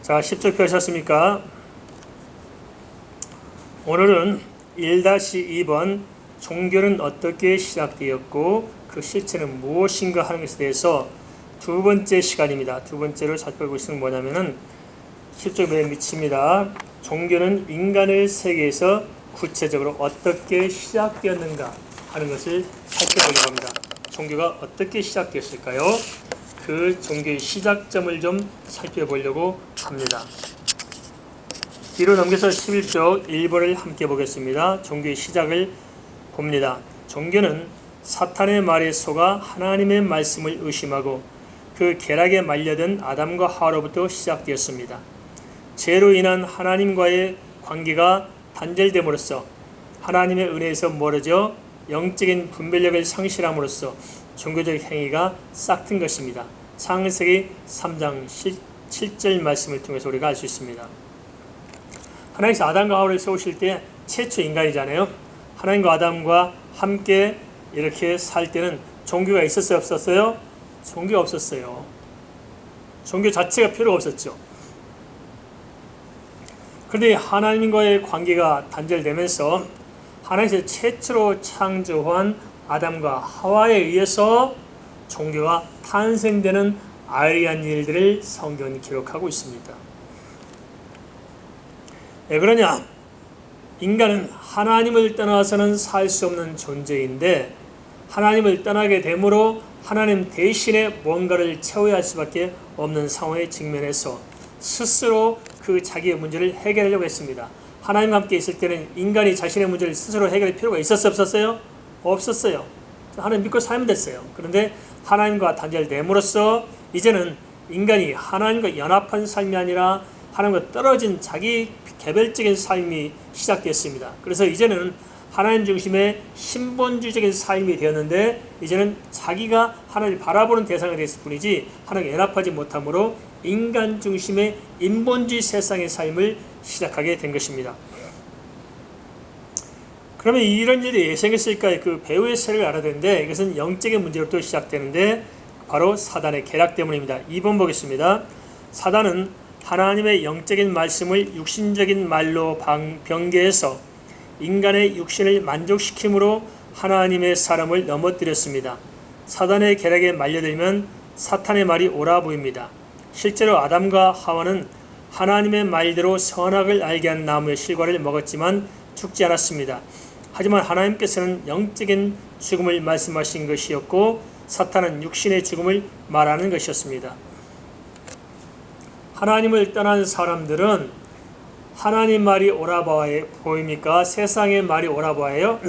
자, 10절 펴셨습니까? 오늘은 1-2번 종교는 어떻게 시작되었고 그 실체는 무엇인가 하는 것에 대해서 두 번째 시간입니다. 두 번째로 살펴보고 있는 뭐냐면은 10절 맨 밑입니다. 종교는 인간의 세계에서 구체적으로 어떻게 시작되었는가 하는 것을 살펴보려고 합니다. 종교가 어떻게 시작되었을까요? 그 종교의 시작점을 좀 살펴보려고 합니다. 뒤로 넘겨서 11쪽 1번을 함께 보겠습니다. 종교의 시작을 봅니다. 종교는 사탄의 말에 속아 하나님의 말씀을 의심하고 그 계략에 말려든 아담과 하와로부터 시작되었습니다. 죄로 인한 하나님과의 관계가 단절됨으로써 하나님의 은혜에서 멀어져 영적인 분별력을 상실함으로써 종교적 행위가 싹튼 것입니다. 창세기 3장 7절 말씀을 통해서 우리가 알 수 있습니다. 하나님께서 아담과 하와를 세우실 때 최초 인간이잖아요. 하나님과 아담과 함께 이렇게 살 때는 종교가 있었어요, 없었어요? 종교가 없었어요. 종교 자체가 필요가 없었죠. 그런데 하나님과의 관계가 단절되면서 하나님께서 최초로 창조한 아담과 하와에 의해서 종교가 탄생되는 아이러니한 일들을 성경이 기록하고 있습니다. 왜 그러냐? 인간은 하나님을 떠나서는 살 수 없는 존재인데 하나님을 떠나게 되므로 하나님 대신에 뭔가를 채워야 할 수밖에 없는 상황에 직면해서 스스로 그 자기의 문제를 해결하려고 했습니다. 하나님과 함께 있을 때는 인간이 자신의 문제를 스스로 해결할 필요가 있었어요, 없었어요? 없었어요. 하나님 믿고 살면 됐어요. 그런데 하나님과 단절됨으로써 이제는 인간이 하나님과 연합한 삶이 아니라 하나님과 떨어진 자기 개별적인 삶이 시작됐습니다. 그래서 이제는 하나님 중심의 신본주의적인 삶이 되었는데 이제는 자기가 하나님을 바라보는 대상이 됐을 뿐이지 하나님과 연합하지 못함으로 인간 중심의 인본주의 세상의 삶을 시작하게 된 것입니다. 그러면 이런 일이 왜 생겼을까요? 그 배후의 세력을 알아야 되는데 이것은 영적인 문제로부터 시작되는데 바로 사단의 계략 때문입니다. 2번 보겠습니다. 사단은 하나님의 영적인 말씀을 육신적인 말로 변개해서 인간의 육신을 만족시킴으로 하나님의 사람을 넘어뜨렸습니다. 사단의 계략에 말려들면 사탄의 말이 옳아 보입니다. 실제로 아담과 하와는 하나님의 말대로 선악을 알게 한 나무의 실과를 먹었지만 죽지 않았습니다. 하지만 하나님께서는 영적인 죽음을 말씀하신 것이었고 사탄은 육신의 죽음을 말하는 것이었습니다. 하나님을 떠난 사람들은 하나님 말이 옳아 보입니까? 세상의 말이 옳아 보여요?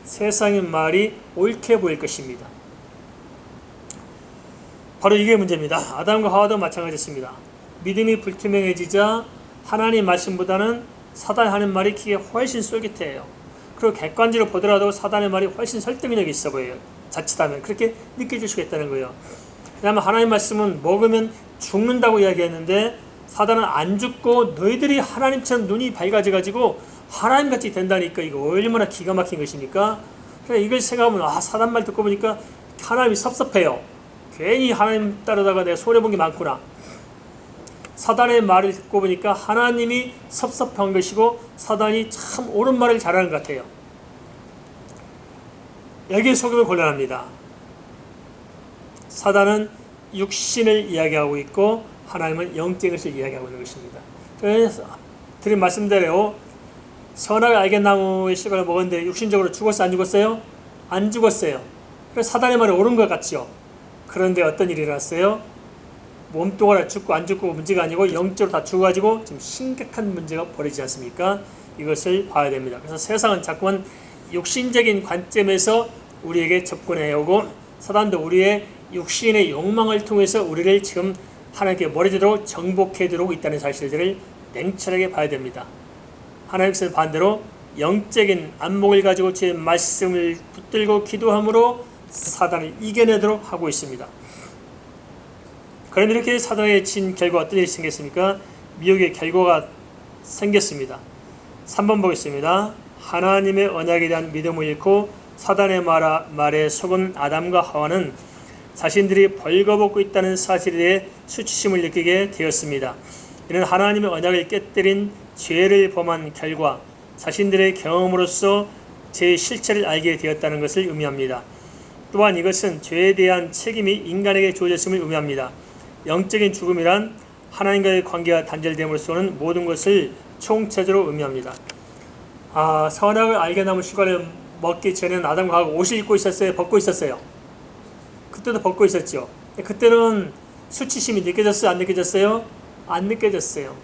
세상의 말이 옳게 보일 것입니다. 바로 이게 문제입니다. 아담과 하와도 마찬가지였습니다. 믿음이 불투명해지자 하나님 말씀보다는 사단이 하는 말이 귀에 훨씬 쏠깃해요. 그리고 객관적으로 보더라도 사단의 말이 훨씬 설득력이 있어 보여요. 자칫하면 그렇게 느껴질 수가 있다는 거예요. 왜냐하면 하나님 말씀은 먹으면 죽는다고 이야기했는데 사단은 안 죽고 너희들이 하나님처럼 눈이 밝아져가지고 하나님같이 된다니까 이거 얼마나 기가 막힌 것입니까? 그러니까 이걸 생각하면 사단 말 듣고 보니까 하나님이 섭섭해요. 괜히 하나님 따르다가 내가 손해본 게 많구나. 사단의 말을 듣고 보니까 하나님이 섭섭한 것이고 사단이 참 옳은 말을 잘하는 것 같아요. 여기에 속으면 곤란합니다. 사단은 육신을 이야기하고 있고 하나님은 영적인 것을 이야기하고 있는 것입니다. 그래서 드린 말씀대로 선악을 알게 나무의 실과를 먹었는데 육신적으로 죽었어요? 안 죽었어요? 안 죽었어요. 그래서 사단의 말이 옳은 것 같죠. 그런데 어떤 일이 일어났어요? 몸뚱아리 죽고 안 죽고 문제가 아니고 영적으로 다 죽어가지고 지금 심각한 문제가 벌어지지 않습니까? 이것을 봐야 됩니다. 그래서 세상은 자꾸만 육신적인 관점에서 우리에게 접근해 오고 사단도 우리의 육신의 욕망을 통해서 우리를 지금 하나님께 멀어지도록 정복해 들어오고 있다는 사실들을 냉철하게 봐야 됩니다. 하나님께서는 반대로 영적인 안목을 가지고 제 말씀을 붙들고 기도함으로 사단을 이겨내도록 하고 있습니다. 그럼 이렇게 사단에 진 결과 어떤 일이 생겼습니까? 미혹의 결과가 생겼습니다. 3번 보겠습니다. 하나님의 언약에 대한 믿음을 잃고 사단의 말에 속은 아담과 하와는 자신들이 벌거벗고 있다는 사실에 대해 수치심을 느끼게 되었습니다. 이는 하나님의 언약을 깨뜨린 죄를 범한 결과 자신들의 경험으로서 제 실체를 알게 되었다는 것을 의미합니다. 또한 이것은 죄에 대한 책임이 인간에게 주어졌음을 의미합니다. 영적인 죽음이란 하나님과의 관계가 단절됨으로써 오는 모든 것을 총체적으로 의미합니다. 선악을 알게 남은 실과를 먹기 전에는 아담과 하와가 옷을 입고 있었어요? 벗고 있었어요? 그때도 벗고 있었죠. 그때는 수치심이 느껴졌어요? 안 느껴졌어요? 안 느껴졌어요.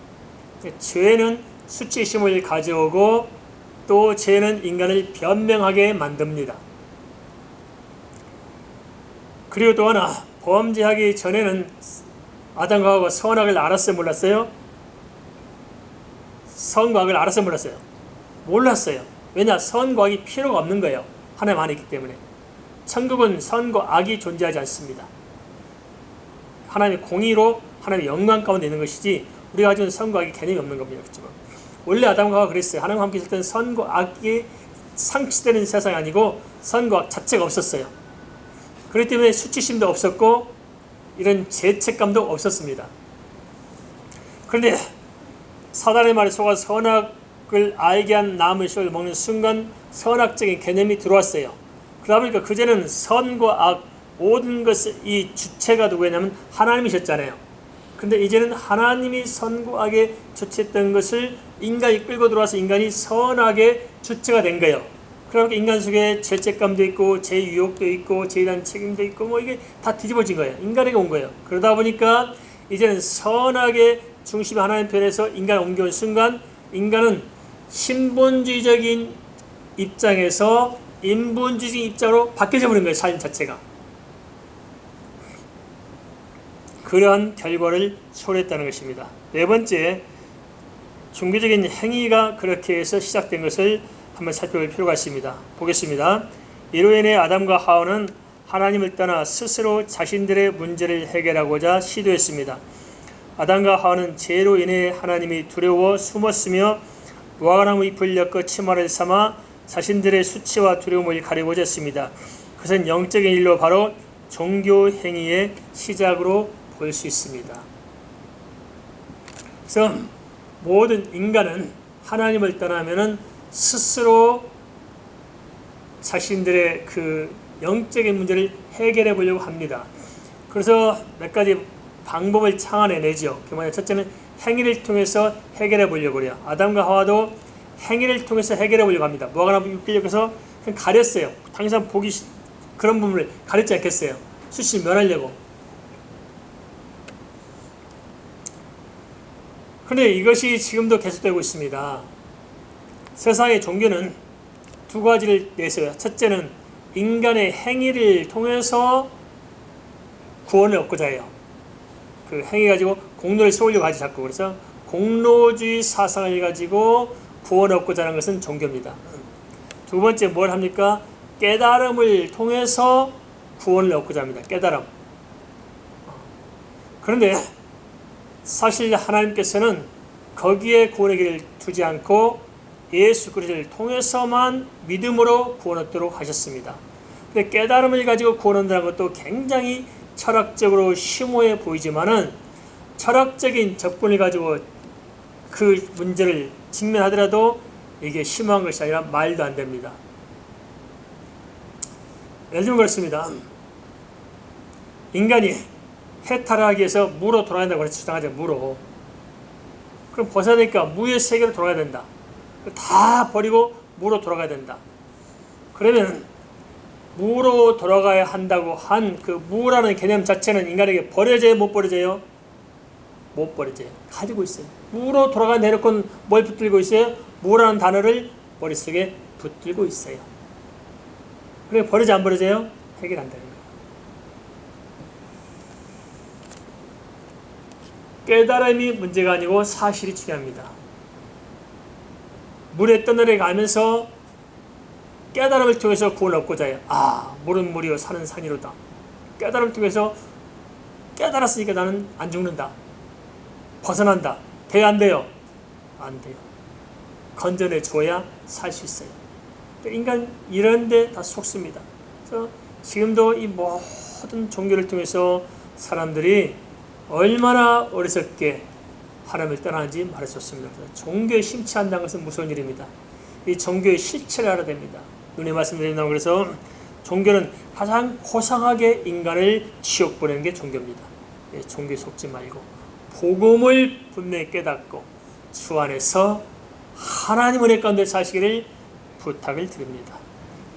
죄는 수치심을 가져오고 또 죄는 인간을 변명하게 만듭니다. 그리고 또 하나, 범죄하기 전에는 아담과 하와가 선악을 알았어요? 몰랐어요? 선과 악을 알았어요? 몰랐어요? 몰랐어요. 왜냐? 선과 악이 필요가 없는 거예요. 하나님 안에 있기 때문에. 천국은 선과 악이 존재하지 않습니다. 하나님의 공의로 하나님의 영광 가운데 있는 것이지 우리가 가지고 있는 선과 악이 개념이 없는 겁니다. 그렇지만 원래 아담과 하와가 그랬어요. 하나님과 함께 있을 때는 선과 악이 상치되는 세상이 아니고 선과 악 자체가 없었어요. 그렇기 때문에 수치심도 없었고 이런 죄책감도 없었습니다. 그런데 사단의 말에 속아 선악을 알게 한 나무의 씨를 먹는 순간 선악적인 개념이 들어왔어요. 그러다 보니까 그전에는 선과 악 모든 것의 이 주체가 누구였냐면 하나님이셨잖아요. 근데 이제는 하나님이 선과 악에 주체했던 것을 인간이 끌고 들어와서 인간이 선악의 주체가 된 거예요. 그러니까 인간 속에 죄책감도 있고 죄 유혹도 있고 죄에 대한 책임도 있고 뭐 이게 다 뒤집어진 거예요. 인간에게 온 거예요. 그러다 보니까 이제는 선악의 중심이 하나님 편에서 인간을 옮겨온 순간 인간은 신본주의적인 입장에서 인본주의적인 입장으로 바뀌어져 버린 거예요. 삶 자체가. 그러한 결과를 초래했다는 것입니다. 네 번째, 종교적인 행위가 그렇게 해서 시작된 것을 한번 살펴볼 필요가 있습니다. 보겠습니다. 이로 인해 아담과 하와는 하나님을 떠나 스스로 자신들의 문제를 해결하고자 시도했습니다. 아담과 하와는 죄로 인해 하나님이 두려워 숨었으며 무화과나무 잎을 엮어 치마를 삼아 자신들의 수치와 두려움을 가리고자 했습니다. 그것은 영적인 일로 바로 종교 행위의 시작으로 볼 수 있습니다. 그래서 모든 인간은 하나님을 떠나면은 스스로 자신들의 그 영적인 문제를 해결해 보려고 합니다. 그래서 몇 가지 방법을 창안해내죠. 그 뭐냐, 첫째는 행위를 통해서 해결해 보려고 그래요. 아담과 하와도 행위를 통해서 해결해 보려고 합니다. 무화과나무 잎을 엮어서 그냥 가렸어요. 당장 보기 그런 부분을 가렸지 않겠어요. 수치를 면하려고. 그런데 이것이 지금도 계속되고 있습니다. 세상의 종교는 두 가지를 내세워요. 첫째는 인간의 행위를 통해서 구원을 얻고자 해요. 그 행위 가지고 공로를 세우려고 하지 자꾸. 그래서 공로주의 사상을 가지고 구원을 얻고자 하는 것은 종교입니다. 두 번째 뭘 합니까? 깨달음을 통해서 구원을 얻고자 합니다. 깨달음. 그런데 사실 하나님께서는 거기에 구원의 길을 두지 않고 예수 그리스도를 통해서만 믿음으로 구원 얻도록 하셨습니다. 근데 깨달음을 가지고 구원 얻는다는 것도 굉장히 철학적으로 심오해 보이지만은 철학적인 접근을 가지고 그 문제를 직면하더라도 이게 심오한 것이 아니라 말도 안 됩니다. 예를 들면 그렇습니다. 인간이 해탈을 하기 위해서 무로 돌아간다고 그래서 주장하죠. 무로. 그럼 벗어야 되니까 무의 세계로 돌아가야 된다. 다 버리고 무로 돌아가야 된다. 그러면 무로 돌아가야 한다고 한 그 무라는 개념 자체는 인간에게 버려져요? 못 버려져요? 못 버려져요. 가지고 있어요. 무로 돌아가 내놓고 뭘 붙들고 있어요? 무라는 단어를 머릿속에 붙들고 있어요. 그래 버려져 안 버려져요? 해결 안 되는 거예요. 깨달음이 문제가 아니고 사실이 중요합니다. 물에 떠내려가면서 깨달음을 통해서 구원을 얻고자 해요. 물은 물이요 산은 산이로다. 깨달음을 통해서 깨달았으니까 나는 안 죽는다. 벗어난다. 돼요 안 돼요? 안 돼요. 건져내 줘야 살 수 있어요. 인간 이런 데 다 속습니다. 그래서 지금도 이 모든 종교를 통해서 사람들이 얼마나 어리석게 하나님을 떠나는지 말해줬습니다. 종교에 심취한다는 것은 무서운 일입니다. 이 종교의 실체를 알아야 됩니다. 눈에 말씀드린다고 그래서 종교는 가장 고상하게 인간을 지옥 보내는 게 종교입니다. 종교에 속지 말고 복음을 분명히 깨닫고 주 안에서 하나님 은혜 가운데 사시기를 부탁을 드립니다.